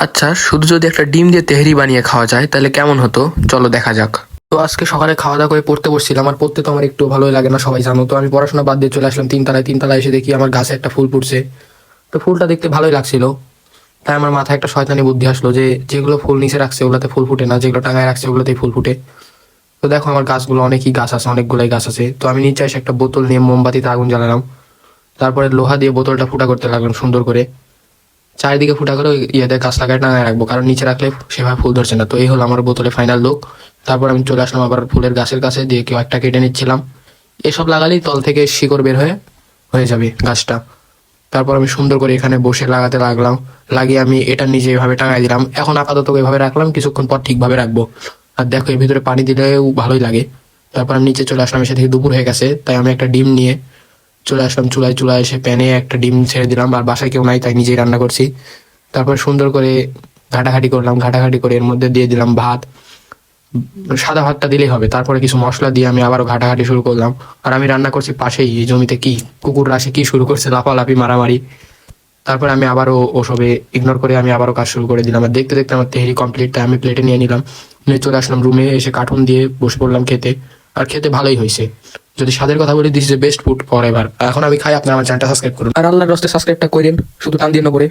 আচ্ছা, শুধু যদি একটা ডিম দিয়ে তেহরি বানিয়ে খাওয়া যায় তাহলে কেমন হতো, চলো দেখা যাক। তো আজকে সকালে খাওয়া দাওয়া করে পড়তে বসছিলাম, আর পড়তে তো আমার একটু ভালোই লাগে না, সবাই জানো। তো আমি পড়াশোনা বাদ দিয়ে চলে আসলাম তিনতলায়। তিনতলায় এসে দেখি আমার গাছে একটা ফুল ফুটছে। তো ফুলটা দেখতে ভালোই লাগছিল, তাই আমার মাথায় একটা শয়তানি বুদ্ধি আসলো যে যেগুলো ফুল নিচে রাখছে ওগুলোতে ফুল ফুটে না, যেগুলো টাঙায় রাখছে ওগুলোতেই ফুল ফুটে। তো দেখো আমার গাছগুলো অনেকই গাছ আছে, অনেকগুলাই গাছ আছে। তো আমি নিচে এসে একটা বোতল নিয়ে মোমবাতিতে আগুন জ্বালালাম, তারপরে লোহা দিয়ে বোতলটা ফুটা করতে লাগলাম সুন্দর করে। চারিদিকে ফুটা করে ইয়েতে গাছ লাগায় টাঙায় রাখবো, কারণ নিচে রাখলে সেভাবে ফুল ধরছে না। তো এই হলো আমার বোতলে ফাইনাল লুক। তারপর আমি চলে আসলাম আবার ফুলের গাছের কাছে, দিয়ে কেউ একটা কেটে নিচ্ছিলাম। এসব লাগালেই তল থেকে শিকড় বের হয়ে হয়ে যাবে গাছটা। তারপর আমি সুন্দর করে এখানে বসে লাগাতে লাগলাম। লাগিয়ে আমি এটা নিজে এভাবে টাঙাই দিলাম। এখন আপাতত এভাবে রাখলাম, কিছুক্ষণ পর ঠিকভাবে রাখবো। আর দেখো এর ভিতরে পানি দিলেও ভালোই লাগে। তারপর আমি নিচে চলে আসলাম, এসে থেকে দুপুর হয়ে গেছে, তাই আমি একটা ডিম নিয়ে চলে আসলাম চুলায়। চুলায় এসে প্যানে একটা ডিম ছেড়ে দিলাম, আর বাসায় কেউ নাই তাই নিজেই রান্না করছি। তারপর সুন্দর করে ঘাটাঘাটি করলাম, ঘাটাঘাটি করে এর মধ্যে দিয়ে দিলাম ভাত। সাদা ভাতটা দিলেই হবে। তারপরে কিছু মশলা দিয়ে আমি আবারও ঘাটাঘাটি শুরু করলাম। আর আমি রান্না করছি পাশেই এই জমিতে, কি কুকুররা আসে কি শুরু করছে লাফালাফি মারামারি। তারপরে আমি আবারও ওসবে ইগনোর করে আমি আবারও কাজ শুরু করে দিলাম। আর দেখতে দেখতে আমার তেহরি কমপ্লিট, তাই আমি প্লেটে নিয়ে নিলাম। নিয়ে চলে আসলাম রুমে, এসে কার্টুন দিয়ে বসে পড়লাম খেতে। আর খেতে ভালোই হয়েছে। যদি স্বাদের কথা বলি, this is a best food for ever. এখন আমি খাই, আপনার আমার চ্যানেলটা সাবস্ক্রাইব করুন, আর আল্লাহর রাস্তায় সাবস্ক্রাইবটা করেন, শুধু টান দিয়ে না করে।